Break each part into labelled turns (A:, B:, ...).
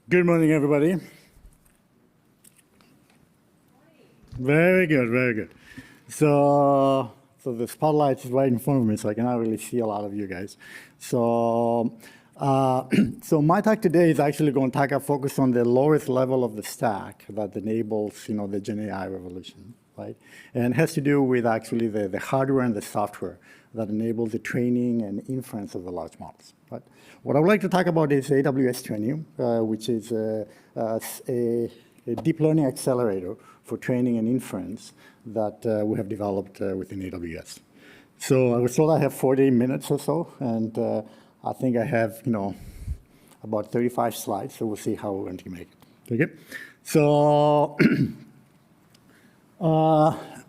A: Good morning, everybody. Very good, very good. So the spotlight is right in front of me, so I cannot really see a lot of you guys. So my talk today is actually going to focus on the lowest level of the stack that enables, the Gen AI revolution, right? And it has to do with actually the hardware and the software that enables the training and inference of the large models, right? What I would like to talk about is AWS Trainium, which is a deep learning accelerator for training and inference that we have developed within AWS. So I was told I have 40 minutes or so, and I think I have, about 35 slides, so we'll see how we're going to make it. Okay? So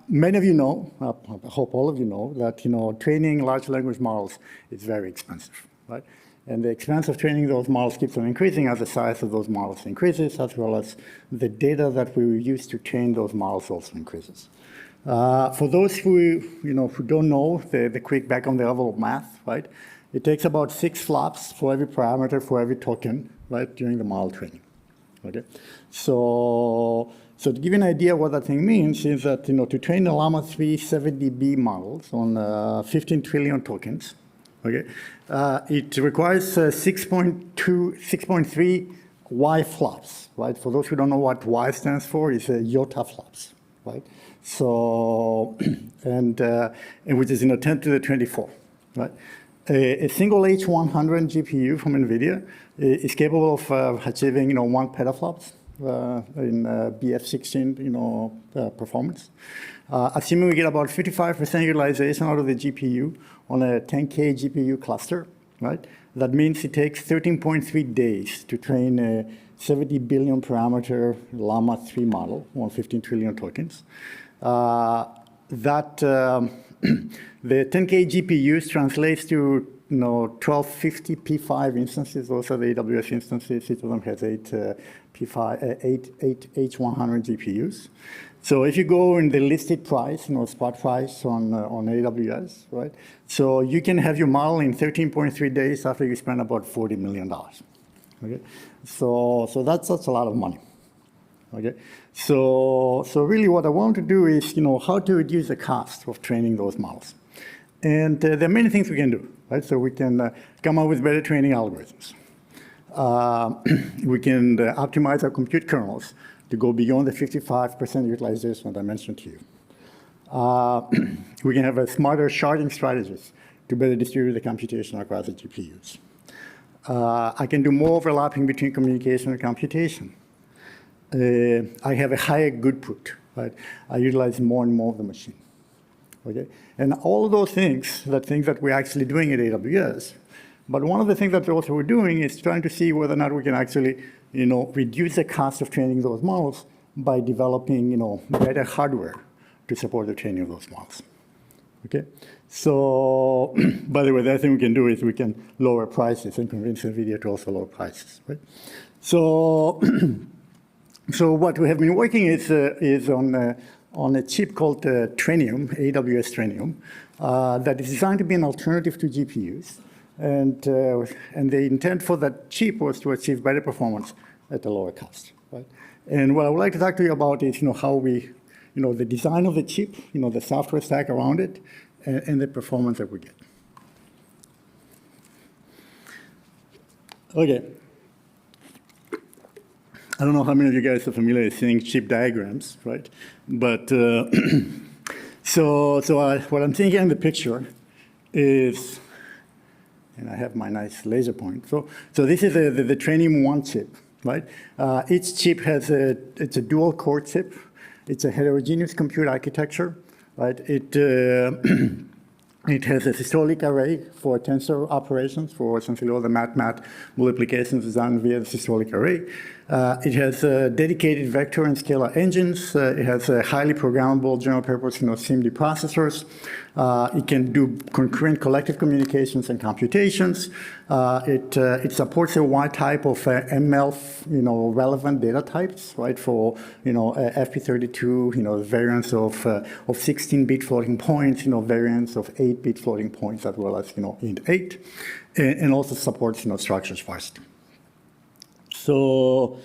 A: many of you know, I hope all of you know, that training large language models is very expensive, right? And the expense of training those models keeps on increasing as the size of those models increases, as well as the data that we use to train those models also increases. For those who don't know the quick back on the level of math, right? It takes about 6 flops for every parameter for every token, right, during the model training. Okay, so to give you an idea what that thing means is that to train the Llama 3 7DB models on 15 trillion tokens, okay, it requires 6.3 Y flops, right? For those who don't know what Y stands for, it's iota flops, right? So and which is 10 to the 24, right? A single H100 GPU from NVIDIA is capable of achieving 1 petaflops in BF16 performance. Assuming we get about 55% utilization out of the GPU on a 10K GPU cluster, right? That means it takes 13.3 days to train a 70 billion parameter Llama 3 model on 15 trillion tokens. The 10K GPUs translates to 1250 P5 instances. Those are the AWS instances. Each of them has 8 H100 GPUs. So if you go in the listed price, spot price on AWS, right? So you can have your model in 13.3 days after you spend about $40 million. Okay, so that's a lot of money. Okay, so really what I want to do is how to reduce the cost of training those models. And there are many things we can do, right? So we can come up with better training algorithms. We can optimize our compute kernels to go beyond the 55% utilization that I mentioned to you. We can have a smarter sharding strategies to better distribute the computation across the GPUs. I can do more overlapping between communication and computation. I have a higher goodput, right? I utilize more and more of the machine. Okay, and all of those things that we're actually doing at AWS. But one of the things that also we're doing is trying to see whether or not we can actually, reduce the cost of training those models by developing, better hardware to support the training of those models. Okay, so by the way, the other thing we can do is we can lower prices and convince NVIDIA to also lower prices, right? So what we have been working is on a chip called Trainium, AWS Trainium, that is designed to be an alternative to GPUs. And the intent for that chip was to achieve better performance at a lower cost, right? And what I would like to talk to you about is, how we, the design of the chip, the software stack around it, and the performance that we get. Okay. I don't know how many of you guys are familiar with seeing chip diagrams, right? But what I'm seeing here in the picture is, and I have my nice laser point. So this is the Trainium 1 chip, right? Each chip has it's a dual core chip. It's a heterogeneous compute architecture, right? It has a systolic array for tensor operations, for essentially all the mat multiplications done via the systolic array. It has dedicated vector and scalar engines. It has highly programmable general-purpose SIMD processors. It can do concurrent collective communications and computations. It supports a wide type of ML, relevant data types, right? For FP32, variants of 16-bit floating points, variants of 8-bit floating points, as well as int8, and also supports structure sparsity. So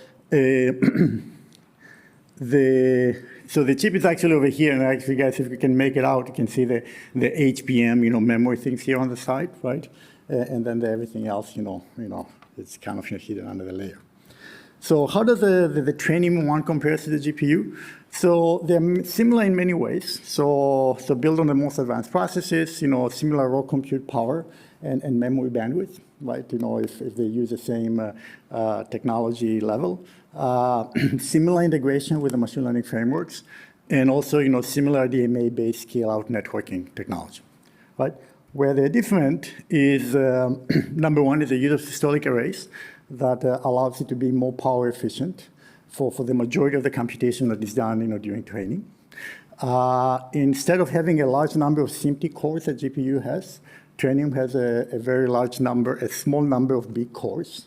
A: the chip is actually over here, and actually, guys, if you can make it out, you can see the HBM, memory things here on the side, right? And then everything else, it's kind of hidden under the layer. So how does the Trainium 1 compare to the GPU? So they're similar in many ways. So built on the most advanced processes, similar raw compute power and memory bandwidth, right? If they use the same technology level. Similar integration with the machine learning frameworks, and also, similar DMA-based scale-out networking technology, right? Where they're different is, number one, is the use of systolic arrays that allows it to be more power efficient for the majority of the computation that is done, during training. Instead of having a large number of SIMD cores that GPU has, Trainium has a very large number, a small number of big cores.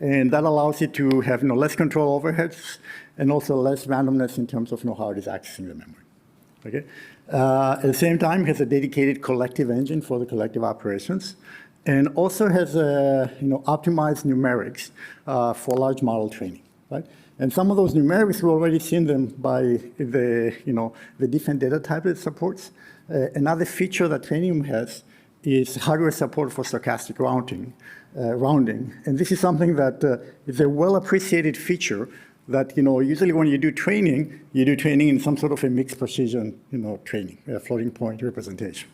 A: And that allows it to have less control overheads and also less randomness in terms of how it is accessing the memory. Okay? At the same time, it has a dedicated collective engine for the collective operations, and also has optimized numerics for large model training. Right? And some of those numerics, we've already seen them by the different data types it supports. Another feature that Trainium has is hardware support for stochastic rounding. And this is something that is a well-appreciated feature that, usually when you do training in some sort of a mixed precision, training, floating point representation.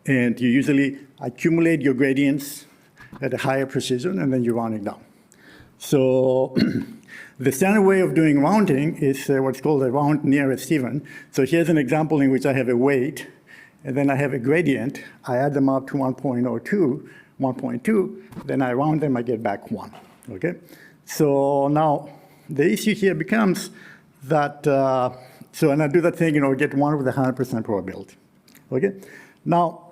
A: And you usually accumulate your gradients at a higher precision, and then you round it down. So the standard way of doing rounding is what's called a round nearest even. So here's an example in which I have a weight, and then I have a gradient. I add them up to 1.02, 1.2, then I round them, I get back 1, okay? So now, the issue here becomes that, and I do that thing, get 1 with 100% probability, okay? Now,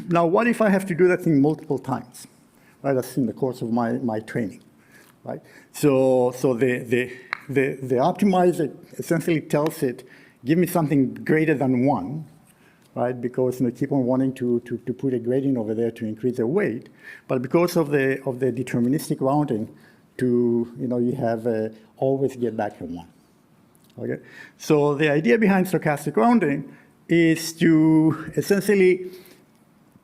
A: what if I have to do that thing multiple times, right? That's in the course of my training, right? So the optimizer essentially tells it, give me something greater than 1, right? Because keep on wanting to put a gradient over there to increase the weight, but because of the deterministic rounding, you have always get back a 1. Okay, so the idea behind stochastic rounding is to essentially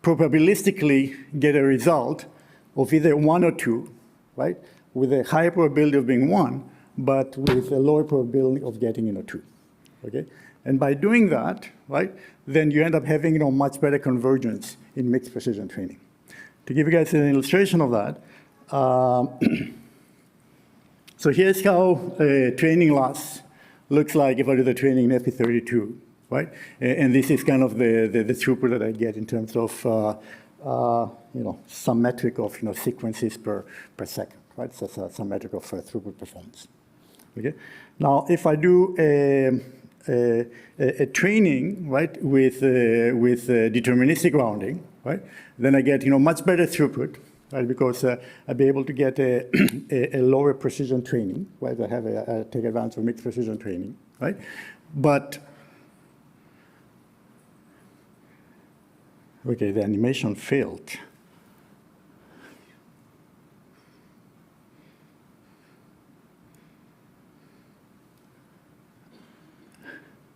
A: probabilistically get a result of either 1 or 2, right? With a higher probability of being 1, but with a lower probability of getting 2. Okay, and by doing that, right, then you end up having much better convergence in mixed precision training. To give you guys an illustration of that, so here's how training loss looks like if I do the training in FP32, right? And this is kind of the throughput that I get in terms of some metric of sequences per second, right? So it's some metric of throughput performance. Okay. Now, if I do a training, right, with deterministic rounding, right, then I get much better throughput, right, because I'll be able to get a lower precision training, right? I take advantage of mixed precision training, right? But okay, the animation failed.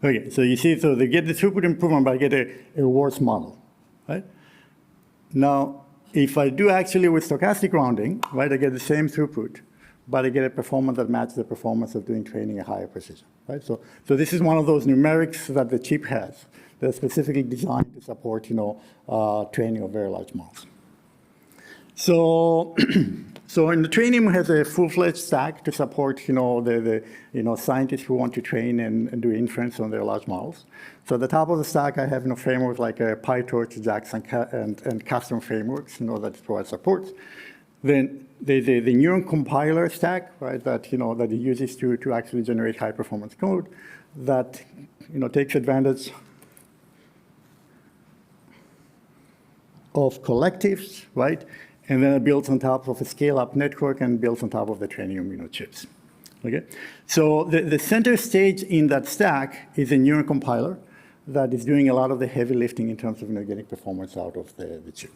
A: Okay, so you see, so they get the throughput improvement, but I get a worse model, right? Now, if I do actually with stochastic rounding, right, I get the same throughput, but I get a performance that matches the performance of doing training at higher precision, right? So this is one of those numerics that the chip has that's specifically designed to support, training of very large models. So in the Trainium has a full-fledged stack to support, the scientists who want to train and do inference on their large models. So at the top of the stack, I have frameworks like PyTorch, JAX, and custom frameworks, that provide support. Then there's the neuron compiler stack, right? That it uses to actually generate high-performance code that takes advantage of collectives, right? And then it builds on top of a scale-up network and builds on top of the Trainium chips. Okay, so the center stage in that stack is a neuron compiler that is doing a lot of the heavy lifting in terms of getting performance out of the chip.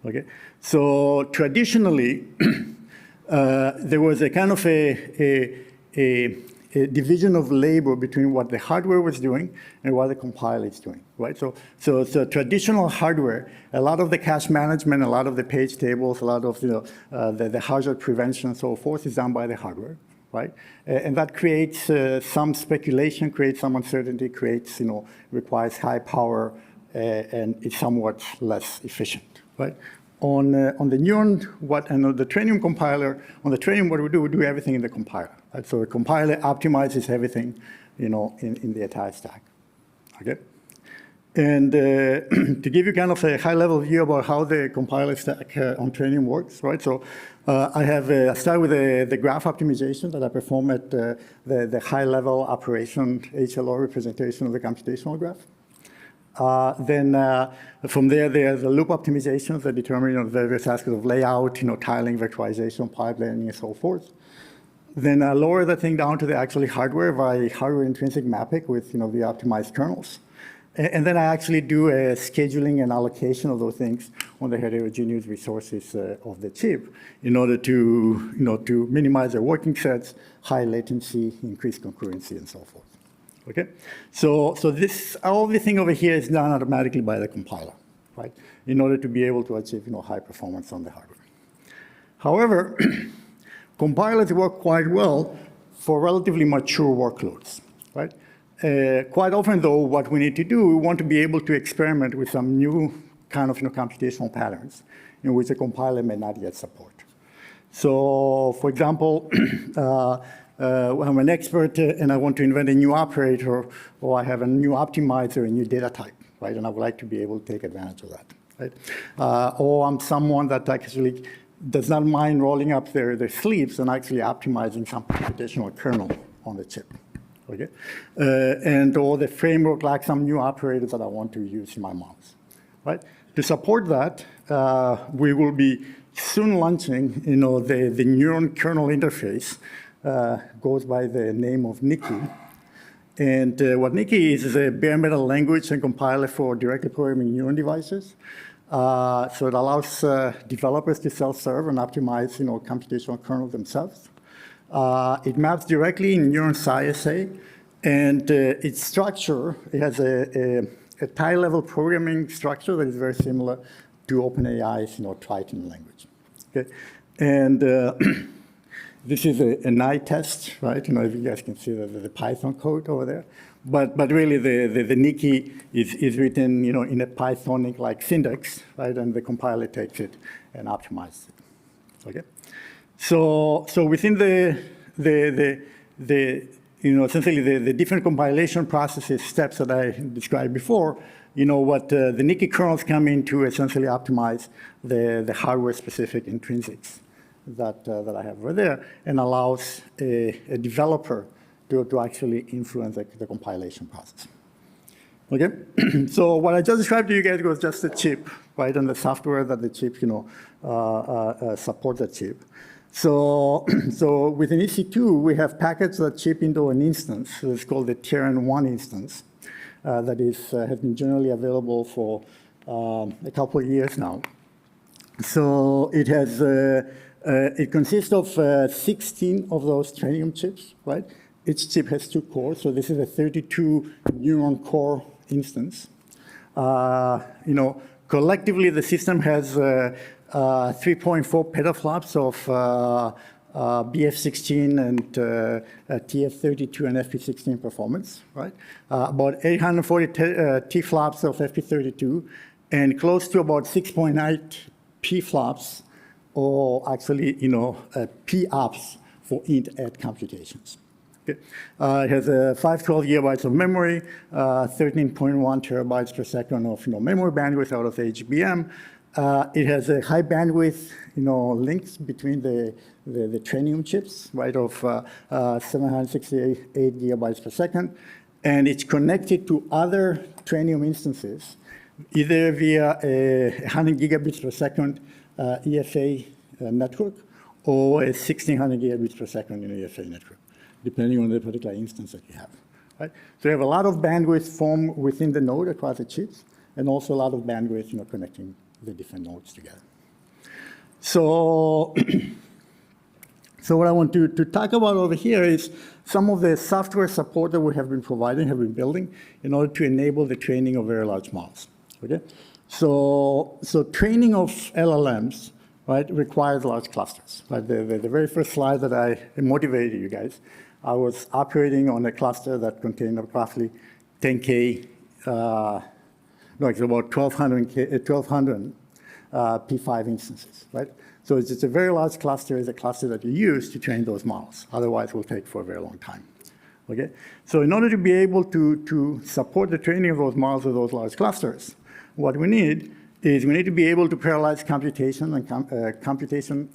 A: Okay, so traditionally, there was a kind of a division of labor between what the hardware was doing and what the compiler is doing, right? So traditional hardware, a lot of the cache management, a lot of the page tables, a lot of the hazard prevention and so forth is done by the hardware, right? And that creates some speculation, creates some uncertainty, requires high power, and it's somewhat less efficient, right? On the Neuron, the Trainium compiler, on the Trainium, what we do everything in the compiler. Right? So the compiler optimizes everything, in the entire stack. Okay. And to give you kind of a high-level view about how the compiler stack on Trainium works, right? So I start with the graph optimization that I perform at the high-level operation HLO representation of the computational graph. Then from there, there's the loop optimizations that determine various aspects of layout, tiling, vectorization, pipelining, and so forth. Then I lower the thing down to the actually hardware by hardware intrinsic mapping with the optimized kernels. And then I actually do a scheduling and allocation of those things on the heterogeneous resources of the chip in order to minimize their working sets, high latency, increase concurrency, and so forth. Okay, so all the thing over here is done automatically by the compiler, right? In order to be able to achieve high performance on the hardware. However, compilers work quite well for relatively mature workloads, right? Quite often, though, what we need to do, we want to be able to experiment with some new kind of computational patterns in which the compiler may not yet support. So, for example, I'm an expert and I want to invent a new operator, or I have a new optimizer, a new data type, right? And I would like to be able to take advantage of that, right? Or I'm someone that actually does not mind rolling up their sleeves and actually optimizing some computational kernel on the chip, okay? Or the framework like some new operators that I want to use in my models, right? To support that, we will be soon launching, the neuron kernel interface. Goes by the name of Nikki. And what Nikki is a bare metal language and compiler for directly programming neuron devices. So it allows developers to self-serve and optimize computational kernels themselves. It maps directly in Neuron PSI, and its structure, it has a high-level programming structure that is very similar to OpenAI's Triton language. Okay? And this is a night test, right? If you guys can see the Python code over there. But really, the Nikki is written, in a Pythonic-like syntax, right? And the compiler takes it and optimizes it. Okay. So within essentially the different compilation processes steps that I described before, what the Nikki kernels come in to essentially optimize the hardware-specific intrinsics that I have over there, and allows a developer to actually influence the compilation process. Okay, so what I just described to you guys was just the chip, right, and the software that the chip, supports the chip. So within EC2, we have packets that chip into an instance. So it's called the TRN1 instance that has been generally available for a couple of years now. So it has. It consists of 16 of those Trainium chips, right? Each chip has 2 cores, so this is a 32 neuron core instance. Collectively, the system has 3.4 petaflops of BF16 and TF32 and FP16 performance, right? About 840 T-flops of FP32, and close to about 6.8 P-flops, or actually, P-ops for int-add computations. Okay. It has 512 gigabytes of memory, 13.1 terabytes per second of memory bandwidth out of the HBM. It has a high bandwidth, links between the Trainium chips, right, of 768 gigabytes per second, and it's connected to other Trainium instances, either via a 100 gigabits per second EFA network, or a 1600 gigabits per second EFA network, depending on the particular instance that you have. Right? So you have a lot of bandwidth formed within the node across the chips, and also a lot of bandwidth, connecting the different nodes together. So So what I want to talk about over here is some of the software support that we have been providing, have been building, in order to enable the training of very large models. Okay? So training of LLMs, right, requires large clusters. Right? The very first slide that I motivated you guys, I was operating on a cluster that contained roughly 10K, no, it's about 1,200 P5 instances, right? So it's a very large cluster. It's a cluster that you use to train those models. Otherwise, it will take for a very long time. Okay? So in order to be able to support the training of those models with those large clusters, what we need is we need to be able to parallelize computation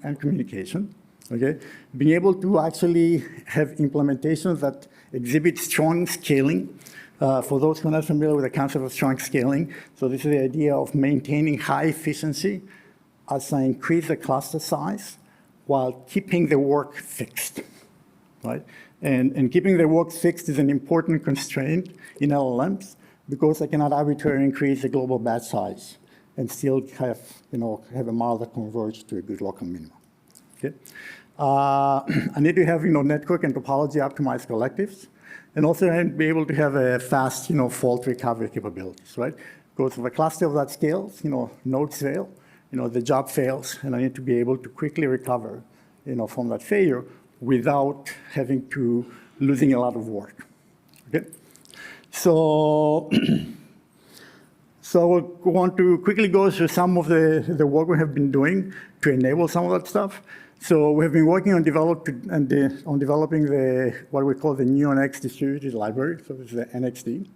A: and communication. Okay? Being able to actually have implementations that exhibit strong scaling. For those who are not familiar with the concept of strong scaling, so this is the idea of maintaining high efficiency as I increase the cluster size while keeping the work fixed, right? And keeping the work fixed is an important constraint in LLMs because I cannot arbitrarily increase the global batch size and still have a model that converges to a good local minimum. Okay? I need to have network and topology optimized collectives, and also I need to be able to have a fast fault recovery capabilities, right? Because if a cluster of that scales, nodes fail, the job fails, and I need to be able to quickly recover, from that failure without having to losing a lot of work. Okay, so I want to quickly go through some of the work we have been doing to enable some of that stuff. So we have been working on developing what we call the NeoNX distributed library. So this is the NXD.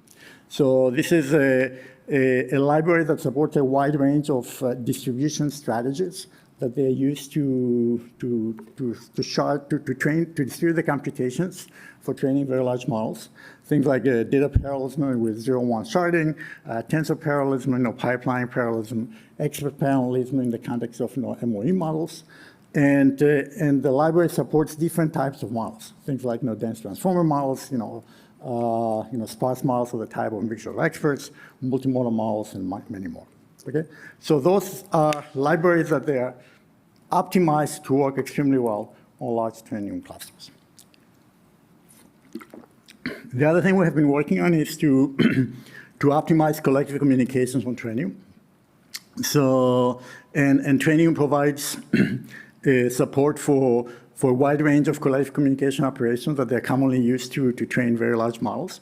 A: So this is a library that supports a wide range of distribution strategies that they use to distribute the computations for training very large models. Things like data parallelism with 0-1 sharding, tensor parallelism, pipeline parallelism, expert parallelism in the context of MOE models. And the library supports different types of models. Things like dense transformer models, sparse models of the type of mixture of experts, multimodal models, and many more. Okay, so those are libraries that they are optimized to work extremely well on large Trainium clusters. The other thing we have been working on is to optimize collective communications on Trainium. So, and Trainium provides support for a wide range of collective communication operations that they're commonly used to train very large models.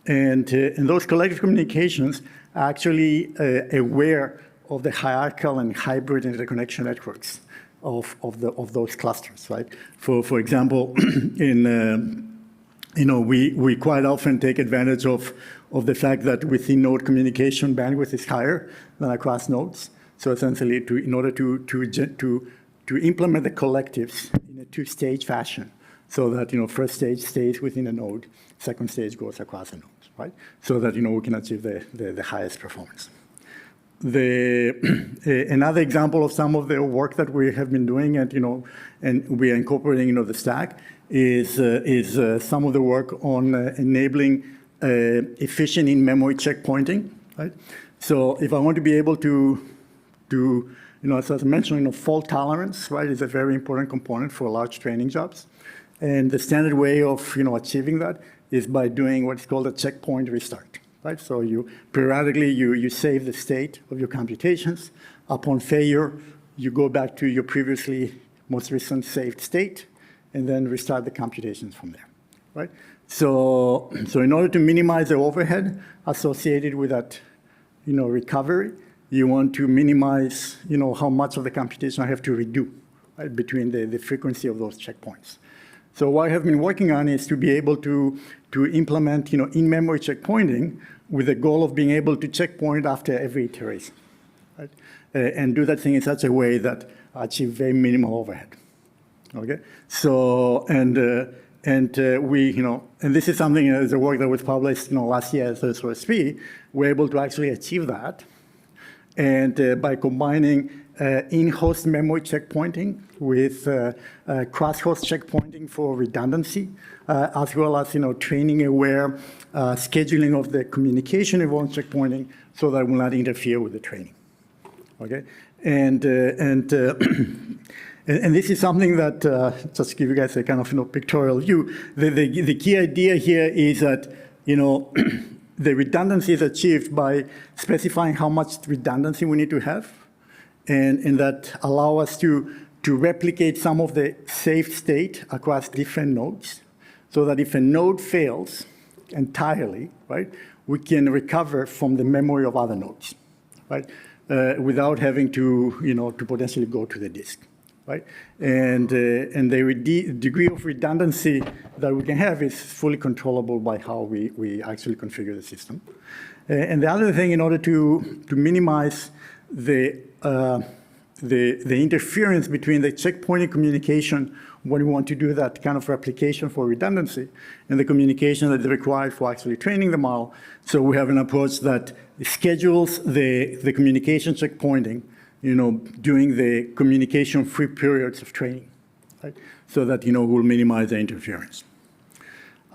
A: And those collective communications are actually aware of the hierarchical and hybrid interconnection networks of those clusters, right? For example, we quite often take advantage of the fact that within node communication bandwidth is higher than across nodes. So essentially, in order to implement the collectives in a two-stage fashion, so that first stage stays within a node, second stage goes across a node, right? So that we can achieve the highest performance. Another example of some of the work that we have been doing, and we are incorporating the stack, is some of the work on enabling efficient in-memory checkpointing, right? So if I want to be able to as I mentioned, fault tolerance, right, is a very important component for large training jobs. And the standard way of achieving that is by doing what's called a checkpoint restart, right? So periodically you save the state of your computations. Upon failure, you go back to your previously most recent saved state, and then restart the computations from there, right? So in order to minimize the overhead associated with that, recovery, you want to minimize, how much of the computation I have to redo, right, between the frequency of those checkpoints. So what I have been working on is to be able to implement, in-memory checkpointing with the goal of being able to checkpoint after every iteration, right? And do that thing in such a way that I achieve very minimal overhead. Okay. So and we, and this is something as a work that was published, last year as OSP, we're able to actually achieve that. And by combining in-host memory checkpointing with cross-host checkpointing for redundancy, as well as training-aware scheduling of the communication involved checkpointing, so that it will not interfere with the training. Okay, and And this is something that, just to give you guys a kind of pictorial view, the key idea here is that, the redundancy is achieved by specifying how much redundancy we need to have, and that allow us to replicate some of the safe state across different nodes, so that if a node fails entirely, right, we can recover from the memory of other nodes, right, without having to, to potentially go to the disk. Right? And the degree of redundancy that we can have is fully controllable by how we actually configure the system. And the other thing, in order to minimize the interference between the checkpointing communication when we want to do that kind of replication for redundancy and the communication that is required for actually training the model, so we have an approach that schedules the communication checkpointing during the communication-free periods of training, right? So that, we'll minimize the interference.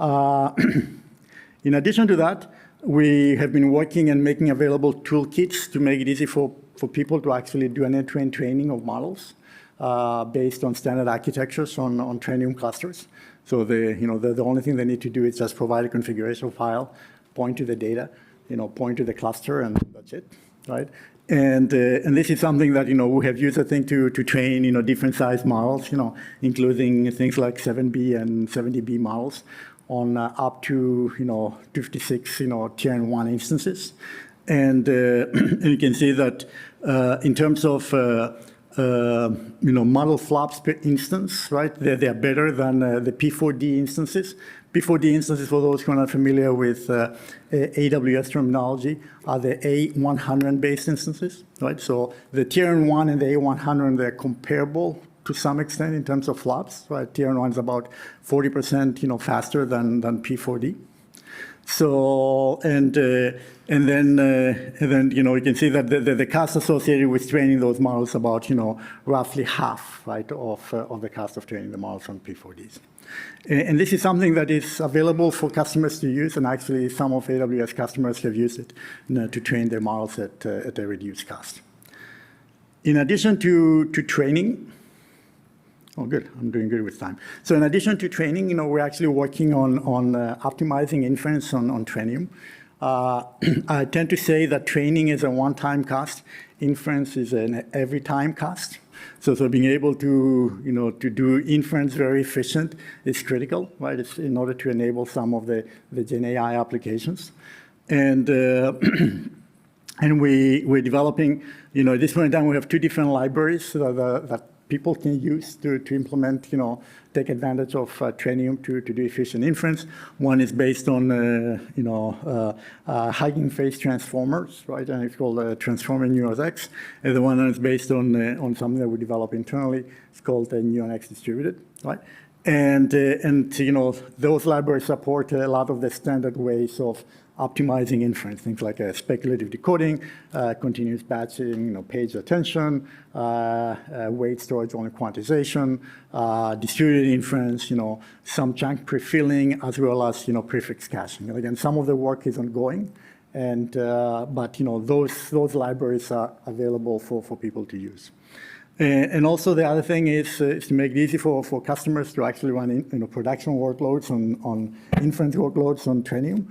A: In addition to that, we have been working and making available toolkits to make it easy for people to actually do an end-to-end training of models based on standard architectures on Trainium clusters. So the only thing they need to do is just provide a configuration file, point to the data, point to the cluster, and that's it, right? And this is something that, we have used, I think, to train, different size models, including things like 7B and 70B models on up to, 56, tier 1 instances. And you can see that in terms of, model flops per instance, right, they're better than the P4D instances. P4D instances, for those who are not familiar with AWS terminology, are the A100-based instances, right? So the tier 1 and the A100, they're comparable to some extent in terms of flops, right? Tier 1 is about 40%, faster than P4D. So, and then you can see that the cost associated with training those models about, roughly half, right, of the cost of training the models on P4Ds. And this is something that is available for customers to use, and actually some of AWS customers have used it to train their models at a reduced cost. In addition to training, oh, good. I'm doing good with time. So in addition to training, we're actually working on optimizing inference on Trainium. I tend to say that training is a one-time cost. Inference is an every-time cost. So being able to, to do inference very efficient is critical, right? It's in order to enable some of the Gen AI applications. And and we're developing, at this point in time, we have two different libraries that people can use to implement, take advantage of Trainium to do efficient inference. One is based on, Hugging Face transformers, right? And it's called Transformer Neuron X. And the one is based on something that we develop internally. It's called Neuron X Distributed, right? And those libraries support a lot of the standard ways of optimizing inference, things like speculative decoding, continuous batching, page attention, weight storage only quantization, distributed inference, some chunk pre-filling, as well as prefix caching. And again, some of the work is ongoing, and but those libraries are available for people to use. And also the other thing is to make it easy for customers to actually run production workloads on inference workloads on Trainium.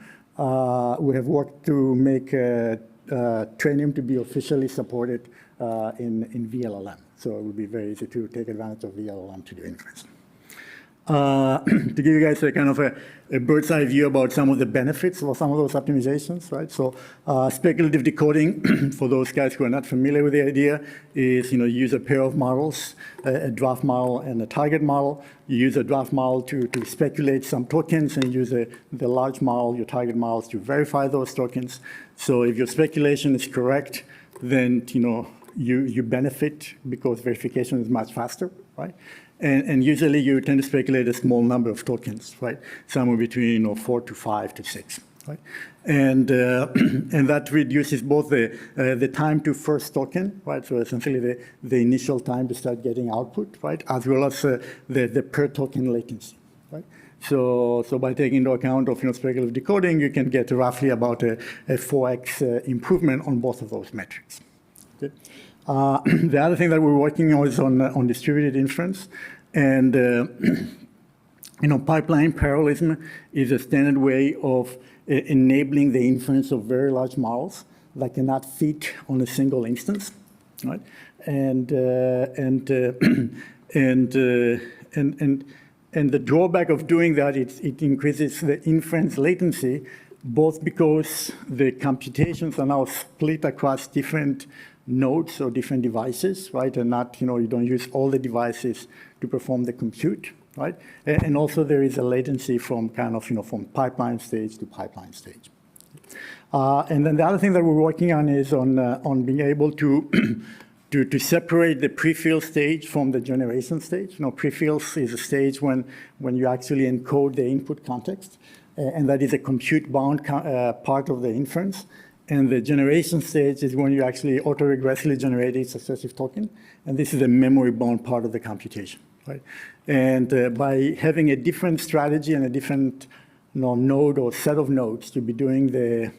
A: We have worked to make Trainium to be officially supported in VLLM. So it would be very easy to take advantage of VLLM to do inference. To give you guys a kind of a bird's eye view about some of the benefits of some of those optimizations, right? So speculative decoding, for those guys who are not familiar with the idea, is use a pair of models, a draft model and a target model. You use a draft model to speculate some tokens, and use the large model, your target models, to verify those tokens. So if your speculation is correct, then you benefit because verification is much faster, right? And usually you tend to speculate a small number of tokens, right? Somewhere between 4 to 5 to 6, right? And that reduces both the time to first token, right? So essentially the initial time to start getting output, right? As well as the per token latency, right? So by taking into account of speculative decoding, you can get roughly about a 4x improvement on both of those metrics. Okay? The other thing that we're working on is on distributed inference. And pipeline parallelism is a standard way of enabling the inference of very large models that cannot fit on a single instance, right? And the drawback of doing that, it increases the inference latency, both because the computations are now split across different nodes or different devices, right? And not, you don't use all the devices to perform the compute, right? And also there is a latency from from pipeline stage to pipeline stage. And then the other thing that we're working on is on being able to to separate the prefill stage from the generation stage. Prefills is a stage when you actually encode the input context, and that is a compute-bound part of the inference. And the generation stage is when you actually autoregressively generate a successive token, and this is a memory-bound part of the computation, right? And by having a different strategy and a different node or set of nodes to be doing the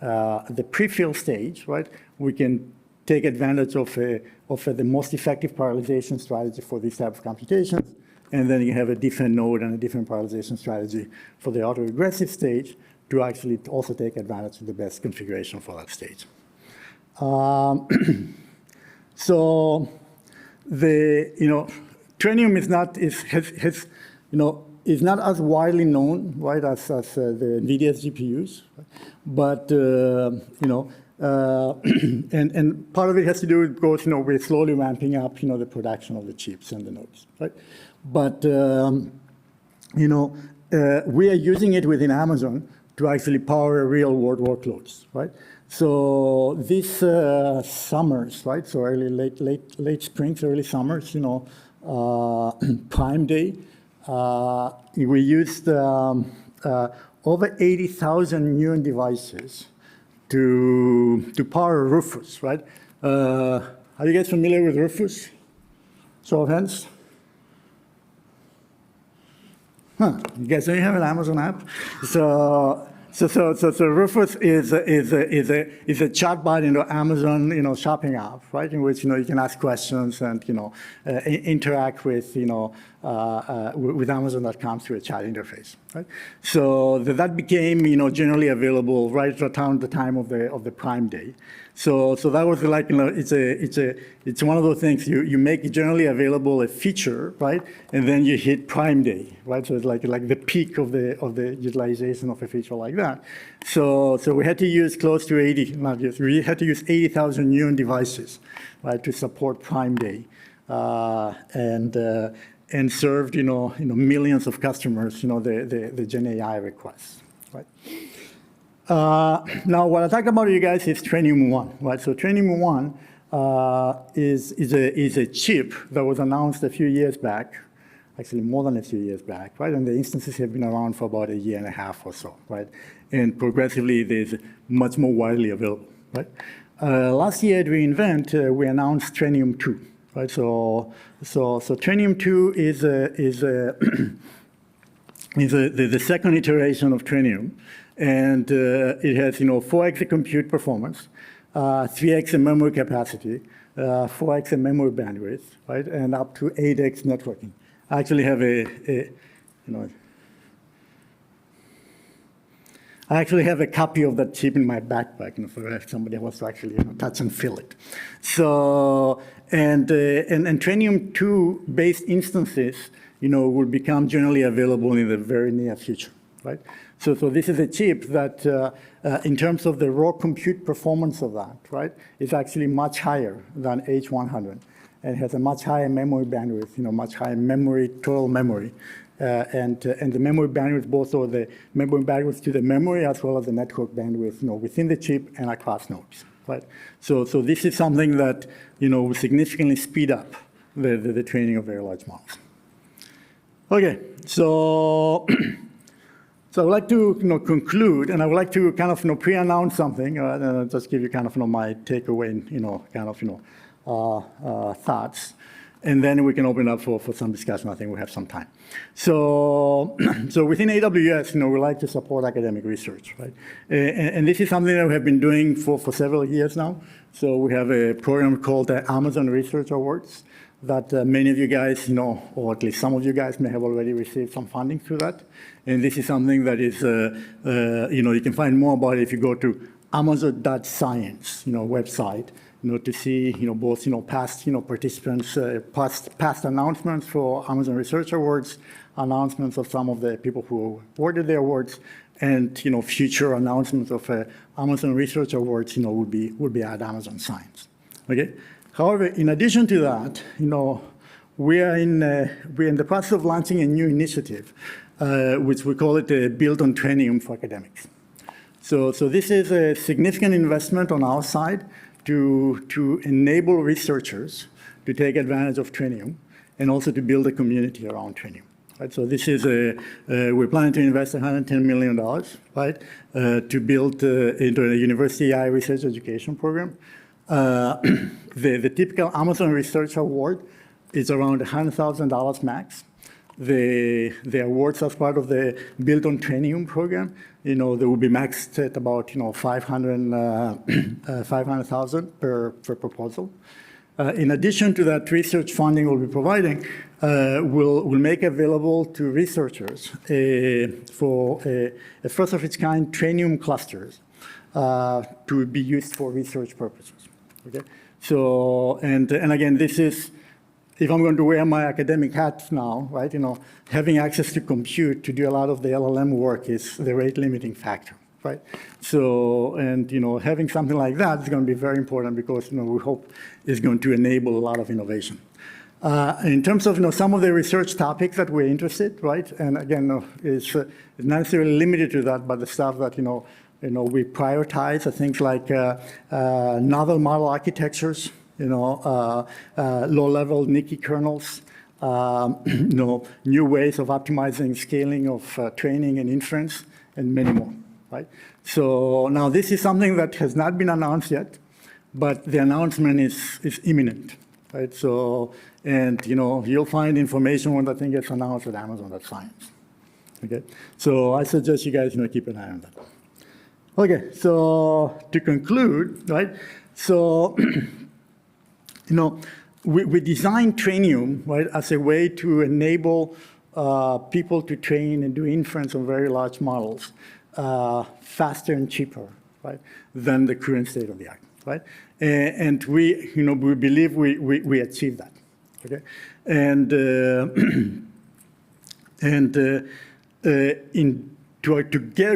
A: prefill stage, right, we can take advantage of the most effective parallelization strategy for these type of computations, and then you have a different node and a different parallelization strategy for the autoregressive stage to actually also take advantage of the best configuration for that stage. So Trainium is not as widely known, right, as the NVIDIA's GPUs, but and part of it has to do with, of course, we're slowly ramping up, the production of the chips and the nodes, right? But we are using it within Amazon to actually power real-world workloads, right? So this summers, right? So late springs, early summers, Prime Day, we used over 80,000 new devices to power Rufus, right? Are you guys familiar with Rufus? Show of hands. Huh? You guys don't have an Amazon app? So Rufus is a chatbot in the Amazon shopping app, right? In which you can ask questions and interact with Amazon.com through a chat interface, right? So that became generally available right around the time of the Prime Day. So that was like it's one of those things you make it generally available a feature, right? And then you hit Prime Day, right? So it's like the peak of the utilization of a feature like that. So we had to use close to 80,000 new devices, right, to support Prime Day, and served millions of customers the Gen AI requests, right? Now, what I talked about you guys is Trainium 1, right? So Trainium 1 is a chip that was announced a few years back, actually more than a few years back, right? And the instances have been around for about a year and a half or so, right? And progressively, there's much more widely available, right? Last year at reInvent, we announced Trainium 2, right? So Trainium 2 is the second iteration of Trainium. And it has 4x the compute performance, 3x the memory capacity, 4x the memory bandwidth, right, and up to 8x networking. I actually have a copy of that chip in my backpack, for if somebody wants to actually touch and feel it. So and Trainium 2 based instances, will become generally available in the very near future, right? So this is a chip that, in terms of the raw compute performance of that, right, is actually much higher than H100, and has a much higher memory bandwidth, much higher total memory, and the memory bandwidth, both of the memory bandwidth to the memory as well as the network bandwidth, within the chip and across nodes, right? So this is something that, will significantly speed up the training of very large models. Okay, so. So I would like to conclude, and I would like to kind of pre-announce something, and just give you kind of my takeaway, thoughts, and then we can open up for some discussion. I think we have some time. So within AWS, we like to support academic research, right? And this is something that we have been doing for several years now. So we have a program called the Amazon Research Awards that many of you guys, or at least some of you guys may have already received some funding through that. And this is something that is, you can find more about it if you go to Amazon.science, website, to see, both, past, participants, past announcements for Amazon Research Awards, announcements of some of the people who awarded the awards, and, future announcements of Amazon Research Awards, would be at Amazon Science. Okay. However, in addition to that, we're in the process of launching a new initiative, which we call it Build on Trainium for Academics. So this is a significant investment on our side to enable researchers to take advantage of Trainium and also to build a community around Trainium. Right? So this is we're planning to invest $110 million, right, to build into a university AI research education program. The typical Amazon Research Award is around $100,000 max. The awards as part of the Build on Trainium program, they will be maxed at about, $500,000 per proposal. In addition to that, research funding we'll be providing will make available to researchers for a first of its kind Trainium clusters to be used for research purposes. Okay, so and again, this is, if I'm going to wear my academic hat now, right? Having access to compute to do a lot of the LLM work is the rate limiting factor, right? So, and having something like that is going to be very important because we hope is going to enable a lot of innovation. In terms of some of the research topics that we're interested, right? And again, it's not necessarily limited to that, but the stuff that we prioritize are things like novel model architectures, low-level Nikki kernels, new ways of optimizing scaling of training and inference, and many more, right? So now this is something that has not been announced yet, but the announcement is imminent, right? So, and you'll find information when that thing gets announced at Amazon.science. Okay, so I suggest you guys keep an eye on that. Okay, so to conclude, right? So we designed Trainium, right, as a way to enable people to train and do inference on very large models faster and cheaper, right, than the current state of the art, right? And we believe we achieved that, okay? And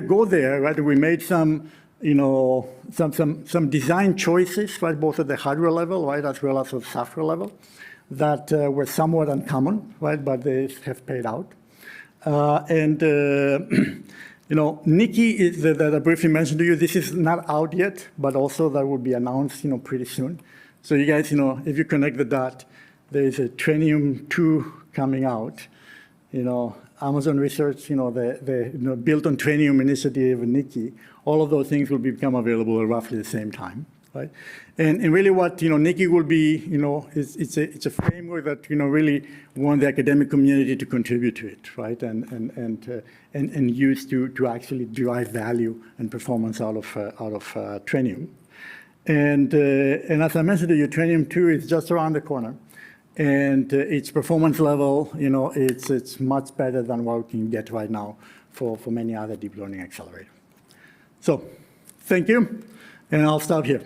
A: go there, right? We made some design choices, right, both at the hardware level, right, as well as at the software level, that were somewhat uncommon, right, but they have paid out. Nikki is that I briefly mentioned to you. This is not out yet, but also that will be announced, pretty soon. So you guys, if you connect the dot, there is a Trainium 2 coming out. Amazon Research, the Built on Trainium initiative, Nikki, all of those things will become available at roughly the same time, right? And really what, Nikki will be, it's a framework that, really want the academic community to contribute to it, right? And use to actually derive value and performance out of Trainium. And as I mentioned to you, Trainium 2 is just around the corner. And its performance level, it's much better than what we can get right now for many other deep learning accelerators. So thank you, and I'll stop here.